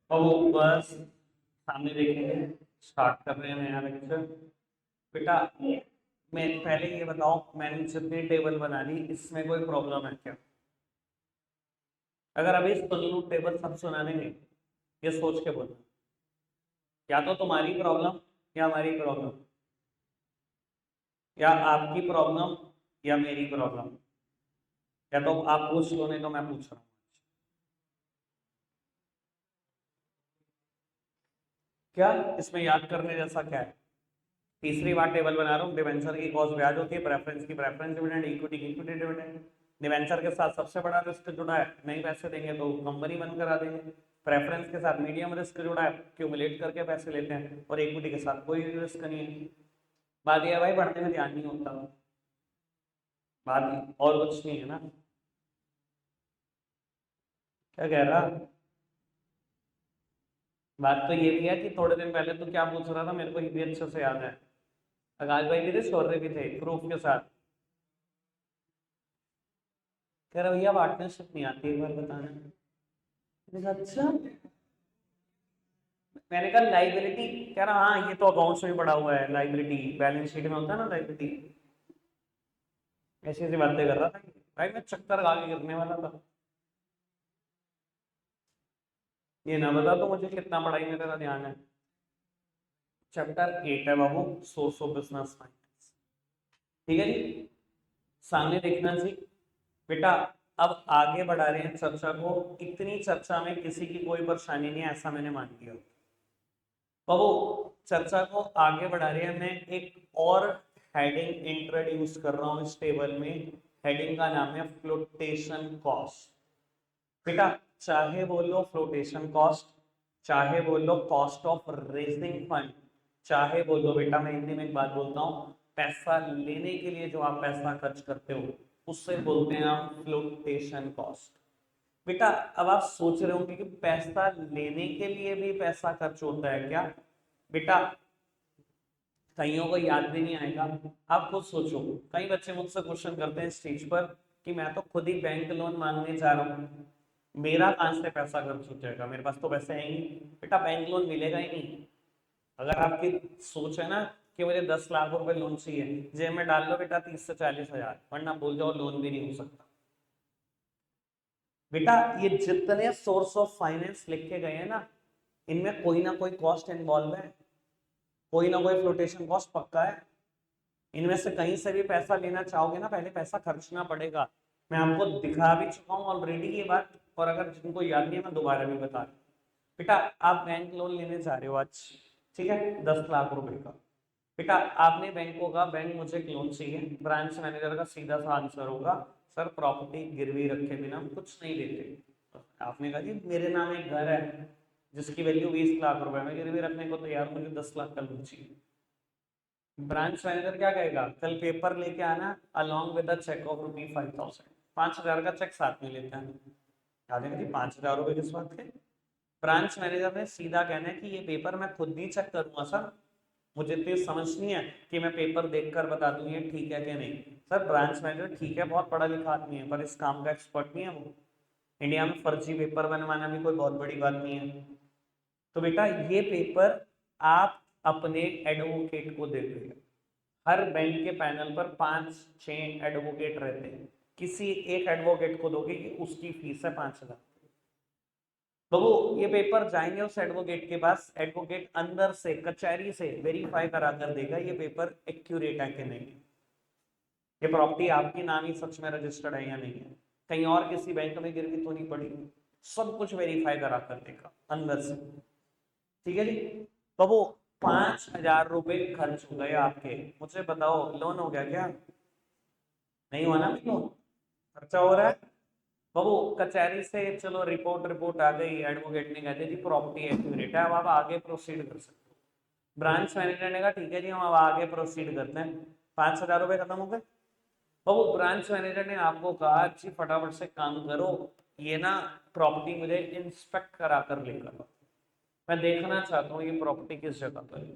और वो बस सामने देखेंगे। स्टार्ट कर रहे हैं नया लेक्चर। बेटा मैं पहले ये बताओ, मैंने जितनी टेबल बना ली इसमें कोई प्रॉब्लम है क्या? अगर अभी सुन टेबल सब सुना देंगे, ये सोच के बोलना। या तो तुम्हारी प्रॉब्लम या हमारी प्रॉब्लम, या आपकी प्रॉब्लम या मेरी प्रॉब्लम। या तो आप पूछ लो, नहीं तो मैं पूछ रहा हूँ। क्या इसमें याद करने जैसा क्या है? तीसरी बार टेबल बना रहा हूँ। डिवेंचर की कॉस्ट ब्याज होती है, प्रेफरेंस की प्रेफरेंस डिविडेंड, इक्विटी की इक्विटी डिविडेंड। डिवेंचर के साथ सबसे बड़ा रिस्क जुड़ा है, नहीं पैसे देंगे तो कंपनी बंद करा देंगे। प्रेफरेंस के साथ मीडियम रिस्क जुड़ा है, क्यूमुलेट करके पैसे लेते हैं। और इक्विटी के साथ कोई रिस्क नहीं है। बात यह है भाई, पढ़ने में ध्यान नहीं होता। बात और कुछ नहीं है ना। क्या कह रहा? बात तो ये भी है कि थोड़े दिन पहले तू क्या पूछ रहा था, मेरे को ये भी अच्छे से याद है। आकाश भाई भी थे, शौर्य भी थे, प्रूफ के साथ। कह रहा भैया पार्टनरशिप नहीं आती, एक बार बताना। मैंने कहा अच्छा। मैंने कहा लाइबिलिटी। कह रहा हाँ ये तो अकाउंट्स में पड़ा हुआ है, लाइबिलिटी बैलेंस शीट में होता है ना लाइबिलिटी। ऐसी ऐसी बातें कर रहा था भाई, मैं चक्कर खा के गिरने वाला था। ये ना बता तो मुझे कितना पढ़ाई में तेरा ध्यान है। चैप्टर 8 है बाबू, सोर्स ऑफ बिजनेस फाइनेंस। ठीक है जी। सामने देखना जी। बेटा अब आगे बढ़ा रहे हैं चर्चा को। इतनी चर्चा में किसी की कोई परेशानी नहीं है, ऐसा मैंने मान लिया। बाबू चर्चा को आगे बढ़ा रहे हैं, मैं एक और हेडिंग इंट्रोड्यूस कर रहा हूं इस टेबल में। हेडिंग का नाम है फ्लोटेशन कॉस्ट। बेटा चाहे बोलो फ्लोटेशन कॉस्ट, चाहे बोलो कॉस्ट ऑफ रेजिंग फंड, चाहे बोलो बेटा मैं हिंदी में एक बात बोलता हूँ, पैसा लेने के लिए जो आप पैसा खर्च करते हो उससे बोलते हैं आप फ्लोटेशन कॉस्ट। बेटा अब आप सोच रहे होंगे कि पैसा लेने के लिए भी पैसा खर्च होता है क्या? बेटा कईयों को याद भी नहीं आएगा। आप खुद सोचो, कई बच्चे मुझसे क्वेश्चन करते हैं स्टेज पर कि मैं तो खुद ही बैंक लोन मांगने जा रहा हूँ, मेरा कहां से पैसा खर्च हो जाएगा, मेरे पास तो पैसे है ही नहीं। बेटा बैंक लोन मिलेगा ही नहीं। अगर आपकी सोच है ना कि मुझे 10 लाख रुपए लोन चाहिए, जेब में डाल लो बेटा 30 से 40 हजार, वरना भूल जाओ लोन भी नहीं हो सकता। बेटा ये जितने सोर्स ऑफ फाइनेंस लिखे गए हैं ना, इनमें कोई ना कोई कॉस्ट इन्वॉल्व है, कोई ना कोई फ्लोटेशन कॉस्ट पक्का है। इनमें से कहीं से भी पैसा लेना चाहोगे ना, पहले पैसा खर्चना पड़ेगा। मैं आपको दिखा भी चुका हूं ऑलरेडी ये बात, और अगर जिनको याद नहीं है मैं दोबारा भी बता रहा हूं। बेटा आप बैंक लोन लेने जा रहे हो आज, ठीक है, 10 लाख रुपए का। बेटा आपने बैंक को कहा बैंक मुझे एक लोन चाहिए, ब्रांच मैनेजर का सीधा सा आंसर होगा सर प्रॉपर्टी गिरवी रखे बिना हम कुछ नहीं देते। आपने कहा जी मेरे नाम एक घर है जिसकी वैल्यू 20 लाख रुपए में गिरवी रखने को तैयार, मुझे 10 लाख का लोन चाहिए। ब्रांच मैनेजर क्या कहेगा, कल पेपर लेके आना अलॉन्ग विद चेक ऑफ ₹5,000। 5,000 का चेक साथ में लेते हैं। आ जाएगा जी 5,000 रुपए किस बात के? ब्रांच मैनेजर ने सीधा कहना है कि ये पेपर मैं खुद नहीं चेक करूंगा सर, मुझे तो ये समझ नहीं है कि मैं पेपर देखकर बता दूं ये ठीक है कि नहीं। सर ब्रांच मैनेजर ठीक है बहुत पढ़ा लिखा आदमी है, पर इस काम का एक्सपर्ट नहीं है वो। इंडिया में फर्जी पेपर बनवाना भी कोई बहुत बड़ी बात नहीं है। तो बेटा ये पेपर आप अपने एडवोकेट को दे देंगे। हर बैंक के पैनल पर 5-6 एडवोकेट रहते हैं, किसी एक एडवोकेट को दोगे कि उसकी फीस है 5,000। तो वो ये पेपर जाएंगे उस एडवोकेट के पास, एडवोकेट अंदर से कचहरी से वेरीफाई करा कर देगा ये पेपर एक्यूरेट है कि नहीं, ये प्रॉपर्टी आपकी नाम ही सच में रजिस्टर्ड है या नहीं है, कहीं और किसी बैंक में गिरवी तो नहीं पड़ी। सब कुछ वेरीफाई करा कर देगा अंदर से। ठीक है जी। तो वो 5,000 रुपए खर्च हो गए आपके, मुझे बताओ लोन हो गया क्या? नहीं हुआ ना लोन, खर्चा हो रहा है। बाबू कचहरी से चलो रिपोर्ट रिपोर्ट आ गई, एडवोकेट ने कह दिया जी प्रॉपर्टी एक्यूरेट है, अब आप आगे प्रोसीड कर सकते हो। ब्रांच मैनेजर ने कहा ठीक है जी हम अब आगे प्रोसीड करते हैं। 5,000 रुपए खत्म हो गए। बाबू ब्रांच मैनेजर ने आपको कहा जी फटाफट से काम करो, ये ना प्रॉपर्टी मुझे इंस्पेक्ट करा कर लेकर आओ। मैं देखना चाहता हूँ ये प्रॉपर्टी किस जगह पर है।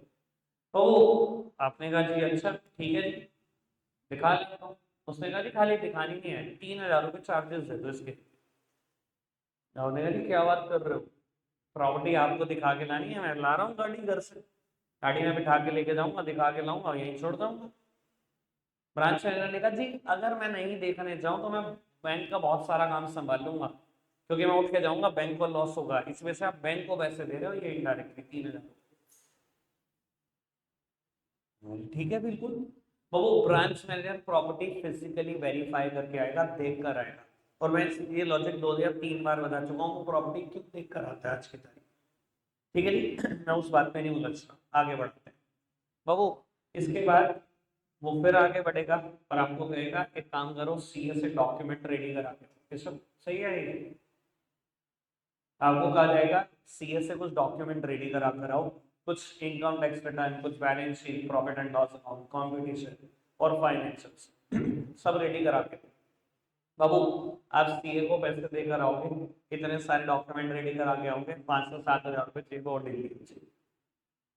तो आपने कहा जी अच्छा ठीक है जी दिखा लेता हूँ। उसने कहा जी खाली दिखानी नहीं है, 3,000 रुपये चार्जेस है तो इसके। आपने कहा जी क्या बात कर रहे हो? प्रॉपर्टी आपको दिखा के लानी है, मैं ला रहा हूँ गाड़ी घर से, गाड़ी में बिठा के लेके जाऊंगा, दिखा के लाऊंगा, यहीं छोड़ दूंगा। ब्रांच मैनेजर ने कहा जी अगर मैं नहीं देखने जाऊं तो मैं बैंक का बहुत सारा काम संभाल लूंगा, क्योंकि मैं उठ के जाऊंगा बैंक को लॉस होगा, इस वजह से आप बैंक को पैसे दे रहे हो ये इनडायरेक्टली 3,000। ठीक है बिल्कुल। तो वो branch manager property physically verify करके आएगा, देख कर आएगा। और मैं ये लॉजिक 2 या 3 बार बता चुका हूँ, प्रॉपर्टी क्यों देख कर आता है आज की तारीख। ठीक है जी, मैं उस बात पे नहीं उलझता, आगे बढ़ते हैं बाबू। इसके बाद वो फिर आगे बढ़ेगा और आपको कहेगा एक काम करो, सीए से डॉक्यूमेंट रेडी करा के, ये सब सही है ये। आपको कहा जाएगा सीए से कुछ डॉक्यूमेंट रेडी करा कर आओ, कुछ इनकम टैक्स रिटर्न, कुछ balance sheet, profit and loss account, competition और फाइनेंशियल्स सब रेडी करा के। बाबू आप सीए को पैसे देकर आओगे, इतने सारे डॉक्यूमेंट रेडी करा के आओगे, 5 से 7 हज़ार रुपये जेब और डेली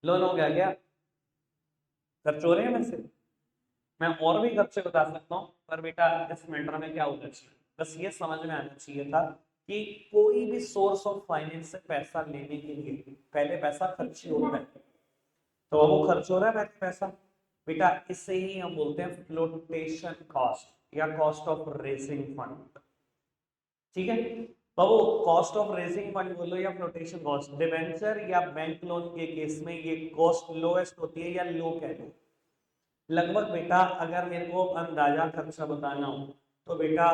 लोन हो गया क्या? खर्च हो रहे हैं वैसे। मैं और भी खर्चे बता सकता हूँ, पर बेटा इस मैटर में क्या होना चाहिए, बस ये समझ में आना चाहिए था कि कोई भी सोर्स ऑफ फाइनेंस से पैसा लेने के लिए पहले पैसा खर्च ही होता है। तो वो खर्च हो रहा है पहले पैसा, बेटा इससे ही हम बोलते हैं फ्लोटेशन कॉस्ट या कॉस्ट ऑफ रेजिंग फंड। ठीक है, तो वो कॉस्ट ऑफ रेजिंग फंड बोलो या फ्लोटेशन कॉस्ट, डिवेंचर या बैंक लोन के केस में ये कॉस्ट लोएस्ट होती है या लो कह लो। लगभग बेटा अगर मेरे को अंदाजा खर्चा बताना हो तो बेटा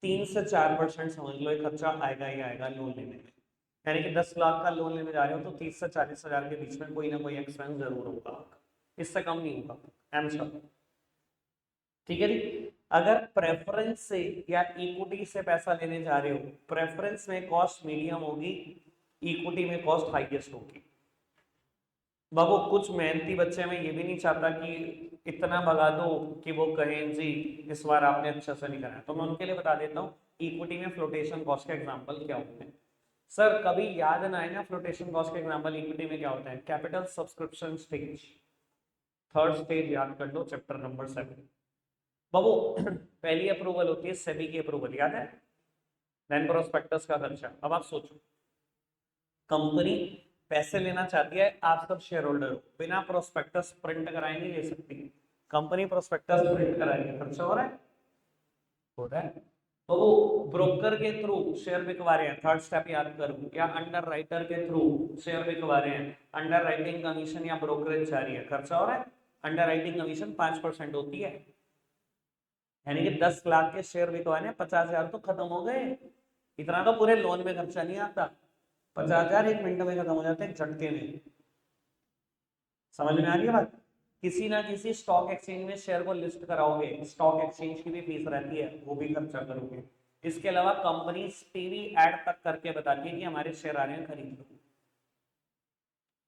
3 से 4% समझ लो ये खर्चा आएगा ही आएगा लोन लेने में। यानी कि 10 लाख का लोन लेने जा रहे हो तो 30 से 40 हज़ार के बीच में कोई ना कोई एक्सपेंस जरूर होगा, इससे कम नहीं होगा एम श्योर। ठीक है जी। अगर प्रेफरेंस से या इक्विटी से पैसा लेने जा रहे हो, प्रेफरेंस में कॉस्ट मीडियम होगी, इक्विटी में कॉस्ट हाईएस्ट होगी। बाबू कुछ मेहनती बच्चे में ये भी नहीं चाहता कि इतना भगा दो कि वो कहें जी इस बार आपने अच्छा से नहीं कराया, तो मैं उनके लिए बता देता हूँ इक्विटी में फ्लोटेशन कॉस्ट के एग्जांपल क्या होते हैं। सर कभी याद ना आए ना फ्लोटेशन कॉस्ट के एग्जांपल इक्विटी में क्या होता है, capital subscription stage, third stage याद कर लो चैप्टर नंबर 7। बाबू पहली अप्रूवल होती है सेबी की अप्रूवल, याद है, देन प्रोस्पेक्टस का खर्चा। अब आप सोचो कंपनी पैसे लेना चाहती है, आप सब शेयर होल्डर हो, बिना प्रोस्पेक्टस प्रिंट कराए नहीं ले सकती, कंपनी प्रोस्पेक्टस प्रिंट कराएगी, खर्चा हो रहा है, हो रहा है। तो वो ब्रोकर के थ्रू शेयर बिकवा रहे हैं, थर्ड स्टेप याद करूं, या अंडर राइटर के थ्रू शेयर बिकवा रहे हैं, अंडर राइटिंग कमीशन या ब्रोकरेज जारी है, खर्चा हो रहा है। अंडर राइटिंग कमीशन 5% होती है, यानी कि 10 लाख के शेयर बिकवाने 50 हज़ार तो खत्म हो गए। इतना तो पूरे लोन में खर्चा नहीं आता, 50 हज़ार 1 मिनट में खत्म हो जाते हैं झटके में। समझ में आ रही है बात? किसी ना किसी स्टॉक एक्सचेंज में शेयर को लिस्ट कराओगे, स्टॉक एक्सचेंज की भी फीस रहती है, वो भी खर्चा करोगे। इसके अलावा कंपनी टीवी एड तक करके बताती है कि हमारे शेयर आ रहे हैं खरीद लो,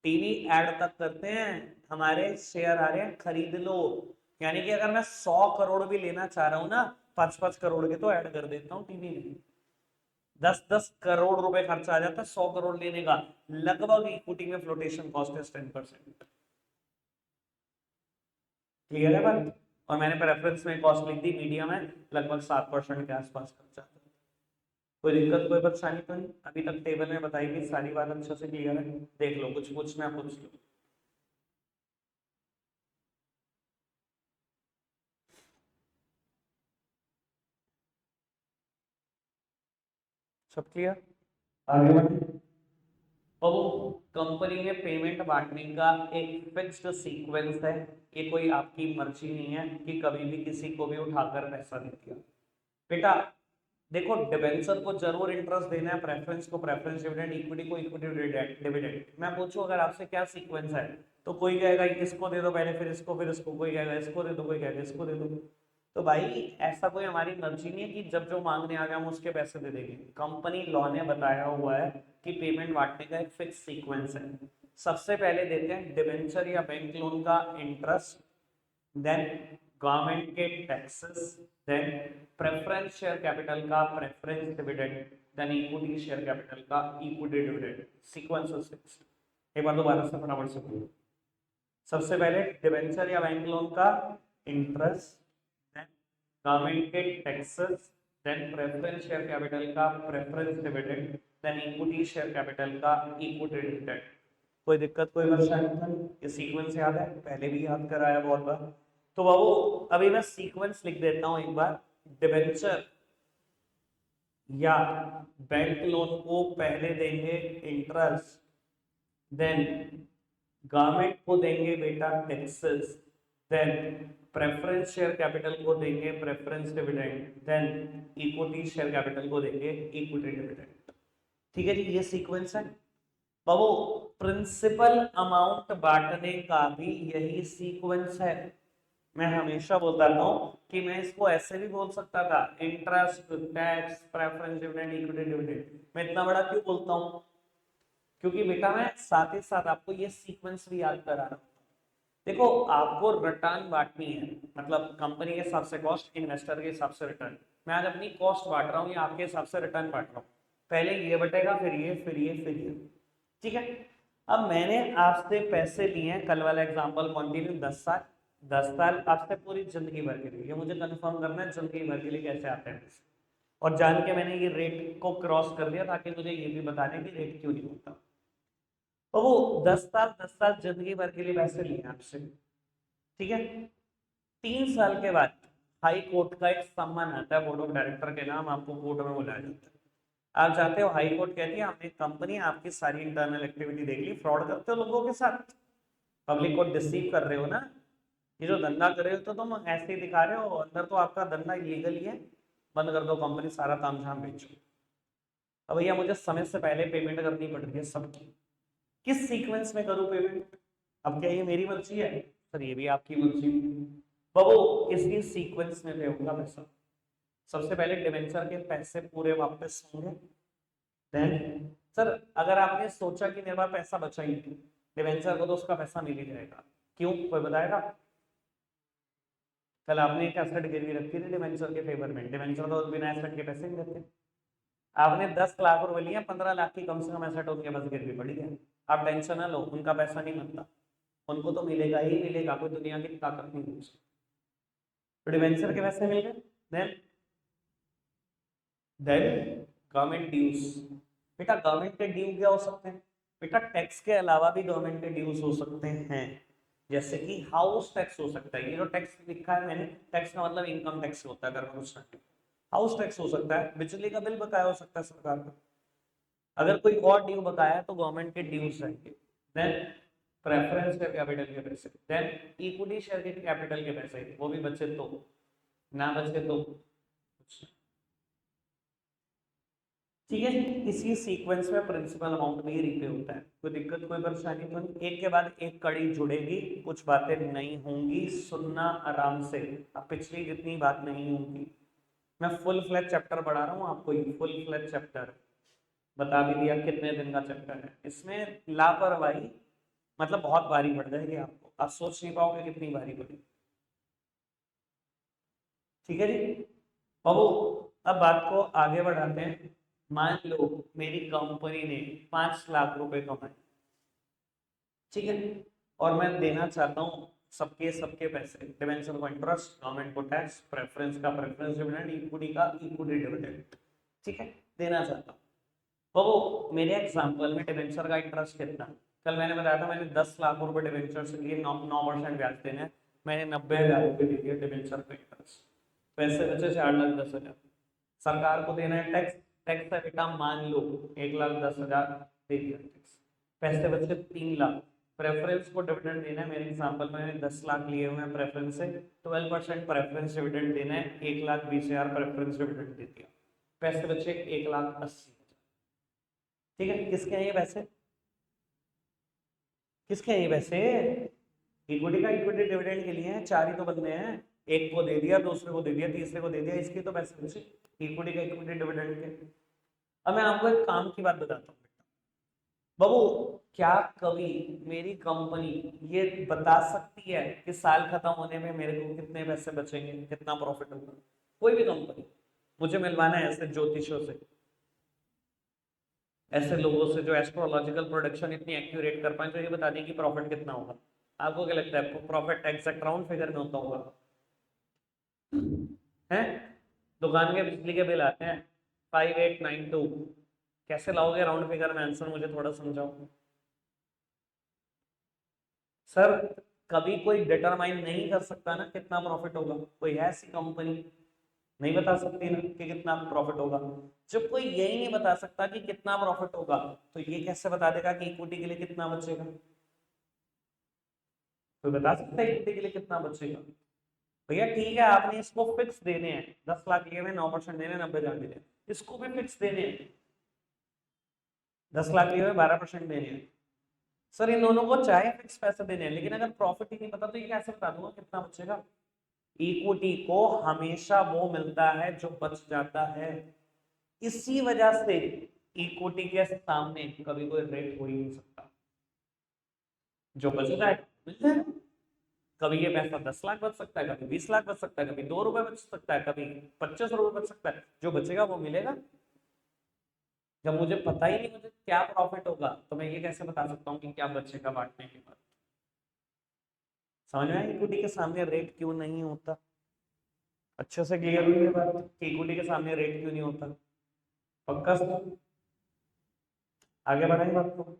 टीवी एड तक करते हैं हमारे शेयर आ रहे हैं खरीद लो। यानी कि अगर मैं 100 करोड़ भी लेना चाह रहा हूं ना, 5-5 करोड़ के तो ऐड कर देता हूँ टीवी में, 10-10 करोड़ रुपए खर्चा आ जाता है 100 करोड़ लेने का। लगभग इक्विटी में फ्लोटेशन कॉस्ट है 10%। क्लियर है बात? और मैंने प्रेफरेंस में कॉस्ट लिख दी मीडियम है, लगभग 7% के आसपास खर्चा आता है। कोई दिक्कत कोई परेशानी तो नहीं? अभी तक टेबल में बताई गई सारी बात अच्छे से क्लियर है? देख लो कुछ पूछना है पूछ लो। सब क्लियर? आगे बढ़े। तो कंपनी में पेमेंट बांटने का एक फिक्स्ड सीक्वेंस है, ये कोई आपकी मर्जी नहीं है कि कभी भी किसी को भी उठाकर पैसा दे दिया। बेटा देखो डिबेंचर को जरूर इंटरेस्ट देना है, प्रेफरेंस को प्रेफरेंस डिविडेंड, इक्विटी को इक्विटी डिविडेंड। मैं पूछूं अगर आपसे क्या सीक्वेंस है, तो कोई कहेगा इसको दे दो पहले फिर इसको, कोई कहेगा इसको दे दो, कोई कहेगा इसको दे दो। तो भाई ऐसा कोई हमारी मर्जी नहीं है कि जब जो मांगने आ गया हम उसके पैसे दे देंगे। कंपनी लॉ ने बताया हुआ है कि पेमेंट बांटने का एक फिक्स सीक्वेंस है। सबसे पहले देते हैं डिबेंचर या बैंक लोन का इंटरेस्ट, देन गवर्नमेंट के taxes, then preference share capital का preference dividend, then equity share capital का equity dividend. Sequence is fixed. एक बार दोबारा से फटाफट से बोलो। सबसे पहले डिबेंचर या बैंक लोन का इंटरेस्ट, देन गवर्नमेंट के taxes, then preference share capital का preference dividend, then equity share capital का इक्विटी डिविडेंड। कोई दिक्कत कोई परेशानी नहीं, ये सीक्वेंस याद है, पहले भी याद कराया बहुत बार। तो बाबू अभी मैं सीक्वेंस लिख देता हूं एक बार। डिबेंचर या बैंक लोन को पहले देंगे इंटरेस्ट, देन गवर्नमेंट को देंगे बेटा taxes, then preference share capital को देंगे preference dividend, then equity share capital को देंगे इक्विटी डिविडेंड। ठीक है जी, ये सीक्वेंस है बाबू। प्रिंसिपल अमाउंट बांटने का भी यही सीक्वेंस है। मैं हमेशा बोलता हूँ कि मैं इसको ऐसे भी बोल सकता था, interest, tax, preference dividend, equity dividend. मैं इतना बड़ा क्यों बोलता हूँ? क्योंकि बेटा मैं साथ ही साथ आपको ये सीक्वेंस भी याद करा रहा हूँ। देखो आपको रिटर्न बांटनी है, मतलब कंपनी के हिसाब से कॉस्ट, इन्वेस्टर के हिसाब से रिटर्न। मैं आज अपनी कॉस्ट बांट रहा हूँ या आपके हिसाब से रिटर्न बांट रहा हूँ। पहले ये बटेगा, फिर ये, फिर ये, फिर ये। ठीक है। अब मैंने आपसे पैसे लिए हैं, कल वाला एग्जांपल कंटिन्यू, 10 साल, 10 साल आपसे पूरी जिंदगी भर के लिए। ये मुझे कंफर्म करना है जिंदगी भर के लिए कैसे आते हैं पैसे। और जान के मैंने ये रेट को क्रॉस कर दिया ताकि मुझे ये भी बता दें कि रेट क्यों नहीं होता। तो वो 10 साल जिंदगी भर के लिए पैसे लिए आपसे। ठीक है। 3 साल के बाद हाई कोर्ट का एक सम्मन आता है, बोर्ड ऑफ डायरेक्टर के नाम, आपको कोर्ट में बुलाया जाता है। आप जाते हो, हाई कोर्ट कहती है हमने कंपनी आपकी सारी इंटरनल एक्टिविटी देख ली, फ्रॉड करते हो लोगों के साथ, पब्लिक को डिसीव कर रहे हो ना, ये जो धंधा कर रहे हो तो तुम ऐसे ही दिखा रहे हो, अंदर तो आपका धंधा इलीगल ही है, बंद कर दो कंपनी, सारा काम झाम बेचो। अब भैया मुझे समय से पहले पेमेंट करनी पड़ रही है सबकी, किस सीक्वेंस में करूं पेमेंट? अब क्या ये मेरी मर्जी है? सर ये भी आपकी मर्जी है। बाबू इसी सीक्वेंस में होगा पैसा। सबसे पहले डिवेंचर के पैसे पूरे वापस होंगे। देन सर अगर आपने सोचा कि मेरे पास पैसा बचा ही नहीं, डिवेंचर को तो उसका पैसा मिल ही जाएगा। क्यों, कोई बताएगा? कल आपने एक एसेट गिरवी रखी थी डिवेंचर के फेवर में, डिवेंचर तो बिना एसेट के पैसे नहीं देते। आपने 10 लाख रुपए लिए, 15 लाख की कम से कम एसेट उनके पास गिरवी पड़ी है। आप टेंशन ना लो, उनका पैसा नहीं बनता, उनको तो मिलेगा ही मिलेगा, कोई दुनिया की ताकत नहीं है। तो डिवेंचर के पैसे मिल गए। Then government dues. बेटा गवर्नमेंट के ड्यू क्या हो सकते हैं? बेटा टैक्स के अलावा भी गवर्नमेंट के ड्यूज हो सकते हैं, जैसे कि हाउस टैक्स हो सकता है। ये जो टैक्स लिखा है मैंने, टैक्स का मतलब इनकम टैक्स होता है, अगर कुछ हाउस टैक्स हो सकता है, बिजली का बिल बकाया हो सकता है सरकार का। अगर कोई और ड्यू बकाया है तो गवर्नमेंट के ड्यूज रहेंगे। देन प्रेफरेंस शेयर कैपिटल के पैसे, देन इक्विटी शेयर के कैपिटल के पैसे, वो भी बचे तो, ना बचे तो कुछ। ठीक है, इसी सीक्वेंस में प्रिंसिपल अमाउंट भी रीपे होता है। कोई दिक्कत कोई परेशानी तो नहीं, एक के बाद एक कड़ी जुड़ेगी, कुछ बातें नहीं होंगी, सुनना आराम से। अब पिछली जितनी बात नहीं होंगी, मैं फुल फ्लैश चैप्टर पढ़ा रहा हूँ आपको, ये फुल फ्लैश चैप्टर बता भी दिया कितने दिन का चैप्टर है। इसमें लापरवाही मतलब बहुत भारी पड़ जाएगी आपको, आप सोच नहीं पाओगे कितनी भारी पड़ेगी। ठीक है जी। बाबू अब बात को आगे बढ़ाते हैं। मान लो मेरी कंपनी ने 5 लाख रुपए कमाए, ठीक है, और मैं देना चाहता हूँ सबके सबके पैसे, डिवेंचर को इंटरेस्ट, गवर्नमेंट को टैक्स, प्रेफरेंस का प्रेफरेंस डिविडेंड, इक्विटी का इक्विटी डिविडेंड, ठीक है, देना चाहता हूँ। तो मेरे एग्जांपल में डिवेंचर का इंटरेस्ट कितना, कल मैंने बताया था मैंने 10 लाख रुपए डिवेंचर से लिए, 9% ब्याज देना है, मैंने 90,000 रुपए दे दिया डिवेंचर का इंटरेस्ट, पैसे बचे 4,10,000। सरकार को देना है टैक्स, टैक्स का बेटा मान लो 1,10,000 दे दिया टैक्स, पैसे बचे 3 लाख। प्रेफरेंस को डिविडेंड देना है, मेरे एग्जांपल में मैंने 10 लाख लिए हुए हैं प्रेफरेंस से, 12% प्रेफरेंस डिविडेंड देना है, 1,20,000 प्रेफरेंस डिविडेंड दे दिया, पैसे बचे 1,80,000। ठीक है, किसके हैं ये पैसे? किसके हैं ये पैसे? इक्विटी का इक्विटी डिविडेंड के लिए हैं, 4 ही तो बंदे हैं, एक को दे दिया, दूसरे को दे दिया, तीसरे को दे दिया, इसके तो पैसे बचे इक्विटी का इक्विटी डिविडेंड के। अब मैं आपको एक काम की बात बताता हूँ बाबू, क्या कभी मेरी कंपनी ये बता सकती है कि साल खत्म होने में मेरे को कितने पैसे बचेंगे, कितना प्रॉफिट होगा? कोई भी कंपनी, मुझे मिलवाना है ऐसे ज्योतिषों से, ऐसे लोगों से जो एस्ट्रोलॉजिकल प्रोडक्शन इतनी एक्यूरेट कर पाए, तो ये बता दें कि प्रॉफिट कितना होगा। आपको क्या लगता है प्रॉफिट एग्जैक्ट राउंड फिगर में होता होगा? हैं? दुकान के बिजली के बिल आते हैं 5892, कैसे लाओगे राउंड फिगर में आंसर, मुझे थोड़ा समझाओ सर। कभी कोई डिटरमाइन नहीं कर सकता ना कितना प्रॉफिट होगा, कोई है ऐसी कंपनी नहीं बता सकती ना कि कितना प्रॉफिट होगा। जब कोई यही नहीं बता सकता कि कितना प्रॉफिट होगा, तो ये कैसे बता देगा कि इक्विटी के लिए कितना बचेगा? कोई बता सकता है इक्विटी के लिए कितना बचेगा? भैया ठीक है, आपने इसको फिक्स देने हैं, 10 लाख लिए हुए 9% देने, 90,000 देने, इसको भी फिक्स देने हैं, 10 लाख लिए हुए 12% देने हैं। सर इन दोनों को चाहे फिक्स पैसे देने हैं, लेकिन अगर प्रॉफिट ही नहीं पता तो ये कैसे बता दूंगा कितना बचेगा? इक्विटी को हमेशा वो मिलता है जो बच जाता है। इसी वजह से इक्विटी के सामने कभी कोई रेट हो ही नहीं सकता, जो बच जाए मिल जाए। कभी ये पैसा 10 लाख बच सकता है, कभी 20 लाख बच सकता है, कभी 2 रुपए बच सकता है, कभी 25 रुपए बच सकता है, जो बचेगा वो मिलेगा। जब मुझे पता ही नहीं मुझे क्या प्रॉफिट होगा, तो मैं ये कैसे बता सकता हूँ कि क्या बचेगा बांटने के बाद? समझ में आया इक्विटी के सामने रेट क्यों नहीं होता? अच्छे से क्लियर हुई है बात कि इक्विटी के सामने रेट क्यों नहीं होता? पक्का सर? आगे बढ़ाएं बात को।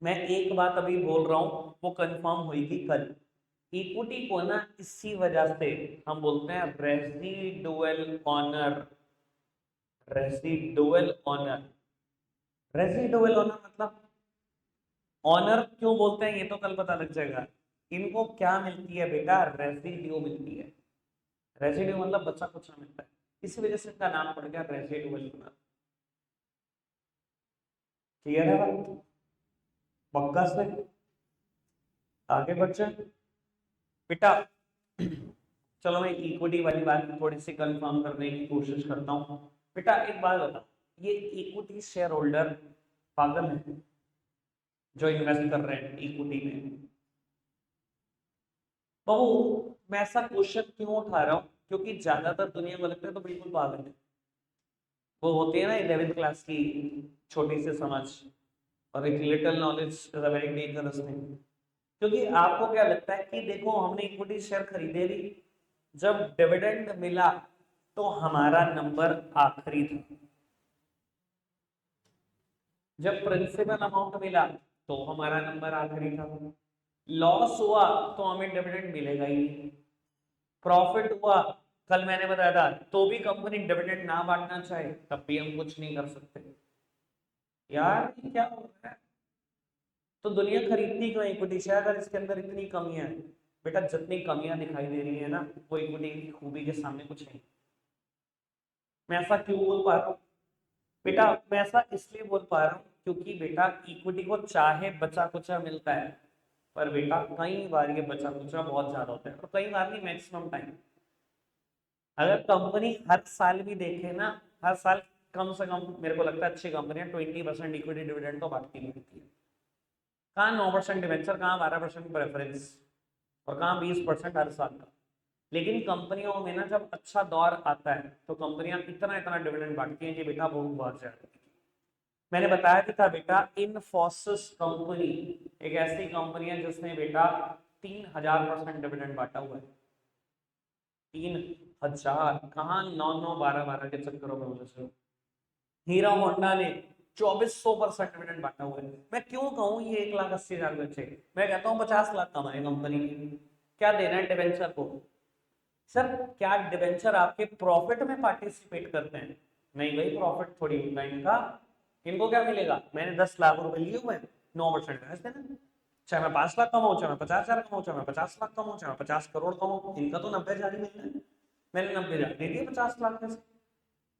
मैं एक बात अभी बोल रहा हूं, वो कंफर्म हुई थी कल। इक्विटी को ना इसी वजह से हम बोलते हैं residual owner. Residual owner, residual owner मतलब ऑनर क्यों बोलते हैं ये तो कल पता लग जाएगा। इनको क्या मिलती है बेटा? रेसिड्यू मिलती है। रेसिड्यू मतलब बच्चा कुछ मिलता है, इसी वजह से इनका नाम पड़ गया रेसिडुअल ऑनर। क्लियर है बात? पक्का से? आगे बढ़ बेटा। चलो मैं इक्विटी वाली बात थोड़ी सी कंफर्म करने की कोशिश करता हूँ। बेटा एक बात बताओ, ये इक्विटी शेयर होल्डर पागल है जो इन्वेस्ट कर रहे हैं इक्विटी में? बहू मैं ऐसा क्वेश्चन क्यों उठा रहा हूँ, क्योंकि ज्यादातर दुनिया को लगता है तो बिल्कुल पागल है। वो होती है ना 11th क्लास की छोटी सी समझ, और एक little knowledge is a very dangerous thing. क्योंकि आपको क्या लगता है कि देखो हमने इक्विटी शेयर खरीदे भी, जब डिविडेंड मिला तो हमारा नंबर आखिरी था, जब प्रिंसिपल अमाउंट मिला तो हमारा नंबर आखिरी था, लॉस हुआ तो हमें डिविडेंड मिलेगा ही नहीं, प्रॉफिट हुआ कल मैंने बताया था तो भी कंपनी डिविडेंड ना बांटना चाहे तब भी हम कुछ नहीं कर सकते। यार ये क्या हो रहा है? तो दुनिया खरीदती क्यों इक्विटी शेयर अगर इसके अंदर इतनी कमियां हैं? बेटा जितनी कमियां दिखाई दे रही है ना, वो इक्विटी की खूबी के सामने कुछ नहीं। मैं ऐसा क्यों बोल पा रहा हूँ बेटा? मैं ऐसा इसलिए बोल पा रहा हूँ क्योंकि बेटा इक्विटी को चाहे बचा कुचा मिलता है, पर बेटा कई बार ये बचा कुचा बहुत ज्यादा होता है, और कई बार नहीं, मैक्सिमम टाइम। अगर कंपनी हर साल भी देखे ना, हर साल कम से कम मेरे को लगता है अच्छी कंपनियां 20% इक्विटी डिविडेंड तो बांटती ही रहती है। कहाँ 9% डिवेंचर, कहाँ 12% प्रेफरेंस, और कहाँ 20% हर साल का। लेकिन कंपनियों में ना जब अच्छा दौर आता है तो कंपनियां इतना इतना डिविडेंड बांटती हैं कि बेटा बहुत बहुत ज्यादा। मैंने बताया कि था बेटा इनफोसिस कंपनी एक ऐसी कंपनी है जिसने बेटा 3000% डिविडेंड बांटा हुआ है। 3000, कहाँ 9 9 12 12 के चक्करों में मुझे। हीरो होंडा ने 2400% डिविडेंड बांटा हुआ है। मैं क्यों कहूँ ये 1,80,000 बचे, मैं कहता हूँ 50 लाख कमाए कंपनी ने। क्या देना है डिवेंचर को? सर क्या डिवेंचर आपके प्रॉफिट में पार्टिसिपेट करते हैं? नहीं भाई, प्रॉफिट थोड़ी होता है इनका। इनको क्या मिलेगा? मैंने 10 लाख रुपए लिए हुए हैं, 9% ब्याज देना। चाहे मैं 5 लाख कमाऊं, चाहे मैं 50,000 कमाऊं, चाहे मैं 50 लाख कमाऊं, चाहे मैं 50 करोड़ कमाऊं, इनका तो 90,000 ही मिलना है। मैंने 90,000 दे दिए 50 लाख में से,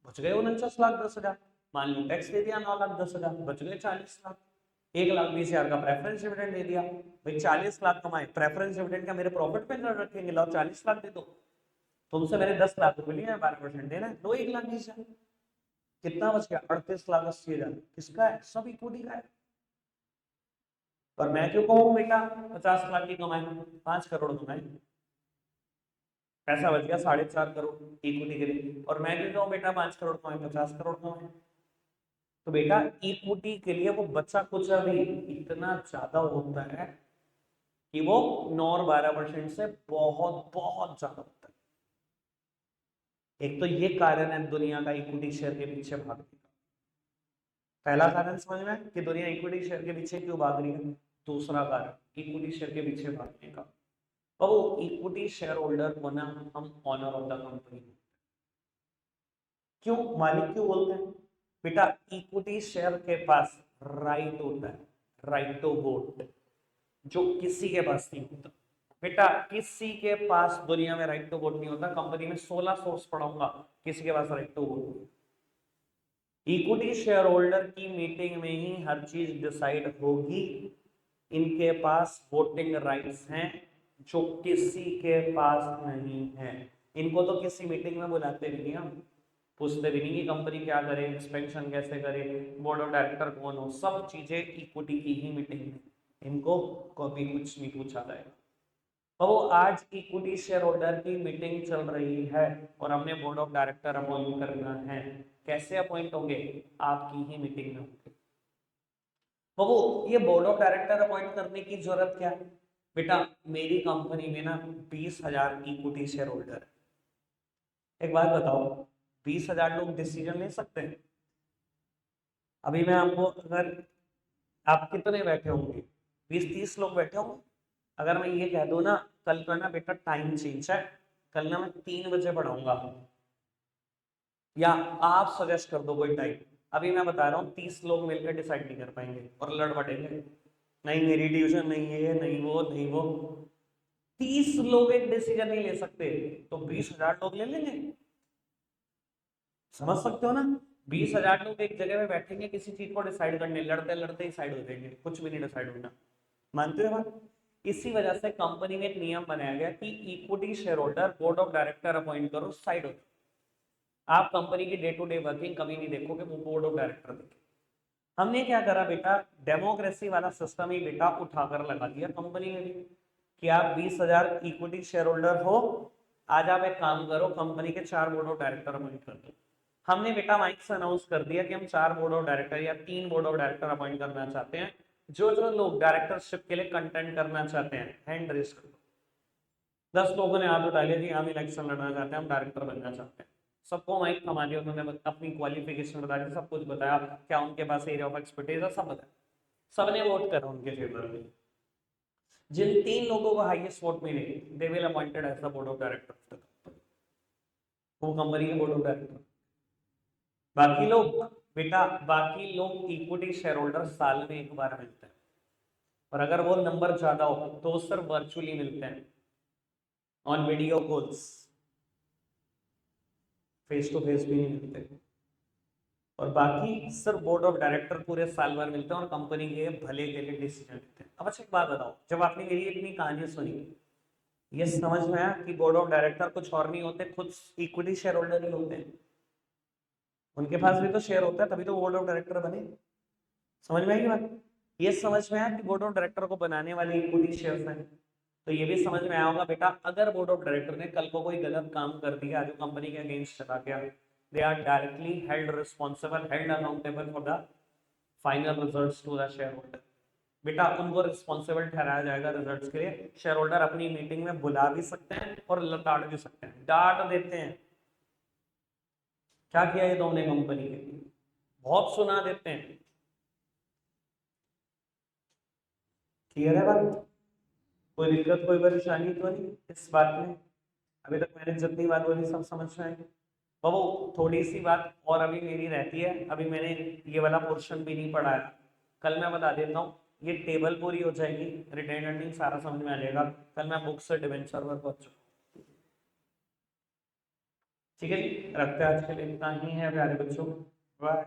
बच गए 49,10,000। मान लो टैक्स दे दिया 9,10,000, बच गए 40 लाख। 1,20,000 का प्रेफरेंस डिविडेंड दे दिया। भाई 40 लाख कमाए, प्रेफरेंस डिविडेंड का मेरे प्रॉफिट पे नजर रखेंगे, लाओ 40 लाख दे दो। तुमसे मैंने 10 लाख रुपए लिए, 12% देना है, लो 1,20,000। कितना बच गया? 38,80,000। किसका है? सब इक्विटी का है। पर मैं क्यों कहूँ बेटा 50 लाख की कमाई, 5 करोड़ कमाए, पैसा बच गया 4.5 करोड़ इक्विटी के लिए। और मैं क्यों कहूँ बेटा 5 करोड़ कमाए, 50 करोड़ कमाए। तो बेटा इक्विटी के लिए वो बचा कुचा भी इतना ज्यादा होता है कि वो 9 और 12% से बहुत बहुत ज्यादा होता है। एक तो ये कारण है दुनिया का इक्विटी शेयर के पीछे भागने का। पहला कारण समझ में कि दुनिया इक्विटी शेयर के पीछे क्यों भाग रही है। दूसरा कारण इक्विटी शेयर के पीछे भागने का, और वो इक्विटी शेयर होल्डर को ना हम ऑनर ऑफ द कंपनी, क्यों मालिक क्यों बोलते हैं बेटा, इक्विटी शेयर के पास राइट होता है, राइट टू वोट, जो किसी के पास नहीं होता बेटा, किसी के पास दुनिया में राइट टू वोट नहीं होता। कंपनी में 16 सोर्स पढ़ाऊंगा, किसी के पास राइट टू वोट नहीं। इक्विटी शेयर होल्डर की मीटिंग में ही हर चीज डिसाइड होगी। इनके पास वोटिंग राइट्स हैं जो किसी के पास नहीं है। इनको तो किसी मीटिंग में बुलाते भी नहीं, हम पूछते भी नहीं कि कंपनी क्या करे, एक्सपेंशन कैसे करे, बोर्ड ऑफ डायरेक्टर कौन हो, सब चीजें इक्विटी की ही मीटिंग में, इनको कभी कुछ नहीं पूछा जाएगा। तो आज इक्विटी शेयर होल्डर की मीटिंग चल रही है और हमने बोर्ड ऑफ डायरेक्टर अपॉइंट करना है। कैसे अपॉइंट होंगे, आपकी ही मीटिंग में होंगे। तो ये बोर्ड ऑफ डायरेक्टर अपॉइंट करने की जरूरत क्या है बेटा, मेरी कंपनी में ना 20,000 इक्विटी शेयर होल्डर है। एक बात बताओ, 20,000 लोग डिसीजन ले सकते हैं? अभी मैं आपको, अगर आप कितने बैठे होंगे, 20-30 लोग बैठे होंगे। अगर मैं ये कह दूं ना कल का ना बेटा टाइम चेंज है, कल ना मैं 3 बजे पढ़ाऊंगा, या आप सजेस्ट कर दो कोई टाइम, अभी मैं बता रहा हूँ 30 लोग मिलकर डिसाइड नहीं कर पाएंगे और लड़ पड़ेंगे, नहीं मेरी डिवीजन नहीं है, नहीं वो नहीं वो। 30 लोग एक डिसीजन नहीं ले सकते, तो 20,000 लोग ले लेंगे। समझ सकते हो ना, 20,000 लोग एक जगह में बैठेंगे किसी चीज को डिसाइड करने, लड़ते लड़ते डिसाइड हो जाएंगे, कुछ भी नहीं डिसाइड होना। मानते हो बात? इसी वजह से कंपनी में एक नियम बनाया गया कि equity share holder board of director appoint करो, साइड हो। आप कंपनी की डे टू डे वर्किंग कभी नहीं देखोगे, वो बोर्ड ऑफ डायरेक्टर देखे। हमने क्या करा बेटा, डेमोक्रेसी वाला सिस्टम ही बेटा उठाकर लगा दिया कंपनी में भी, कि आप 20,000 इक्विटी शेयर होल्डर हो, आज आप एक काम करो, कंपनी के 4 बोर्ड ऑफ डायरेक्टर अपॉइंट कर दो। हमने बेटा माइक से अनाउंस कर दिया कि हम 4 बोर्ड ऑफ डायरेक्टर या 3 बोर्ड ऑफ डायरेक्टर अपॉइंट करना चाहते हैं। जो जो लोग डायरेक्टरशिप के लिए कंटेंट करना चाहते हैं, हैंड रेज कर दो। 10 लोगों ने हाथ उठा लिया जी हम इलेक्शन लड़ना चाहते हैं, हम डायरेक्टर बनना चाहते हैं। सबको माइक थमा दिया, उन्होंने अपनी क्वालिफिकेशन बता दी, सब कुछ बताया, क्या उनके पास एरिया ऑफ एक्सपर्टीज है, सब बताया। सबने वोट करा उनके फेवर में। जिन 3 लोगों को हाईएस्ट वोट मिले, they will appointed as the board of director, वो कंपनी के बोर्ड ऑफ डायरेक्टर। बाकी लोग बेटा, बाकी लोग इक्विटी शेयर होल्डर साल में एक बार मिलते हैं, और अगर वो नंबर ज्यादा हो तो सिर्फ वर्चुअली मिलते हैं, on video calls, face to face भी नहीं मिलते। और बाकी सिर्फ बोर्ड ऑफ डायरेक्टर पूरे साल भर मिलते हैं और कंपनी के भले के लिए डिसीजन लेते हैं। अब अच्छा एक बात बताओ, जब आपने मेरी इतनी कहानी सुनी, ये समझ में आया कि बोर्ड ऑफ डायरेक्टर कुछ और नहीं होते, खुद इक्विटी शेयर होल्डर ही होते हैं। उनके पास भी तो शेयर होता है, तभी तो बोर्ड ऑफ डायरेक्टर बने। समझ में आएगी बात? ये समझ में आया कि बोर्ड ऑफ डायरेक्टर को बनाने वाले इक्विटी शेयर्स हैं। तो ये भी समझ में आया होगा बेटा, अगर बोर्ड ऑफ डायरेक्टर ने कल को कोई गलत काम कर दिया जो कंपनी के अगेंस्ट चला गया, they are directly held responsible, held accountable for the final results to the share holder. बेटा उनको रिस्पॉन्सिबल ठहराया जाएगा रिजल्ट्स के लिए। शेयर होल्डर अपनी मीटिंग में बुला भी सकते हैं और लताड़ भी सकते हैं, डांट देते हैं, क्या किया ये तुमने कंपनी के लिए, बहुत सुना देते हैं। क्लियर है बात? कोई दिक्कत कोई परेशानी तो नहीं इस बात में? अभी तक मैंने जितनी बात बोली सब समझ में आई? बाबू थोड़ी सी बात और अभी मेरी रहती है, अभी मैंने ये वाला पोर्शन भी नहीं पढ़ा है, कल मैं बता देता हूँ। ये टेबल पूरी हो जाएगी, रिटेन अर्निंग सारा समझ में आ जाएगा, कल मैं बुक से डिवेंचर पर पहुंच चुका। ठीक है जी, रखते हैं आज के लिए इतना ही है प्यारे बच्चों, बाय।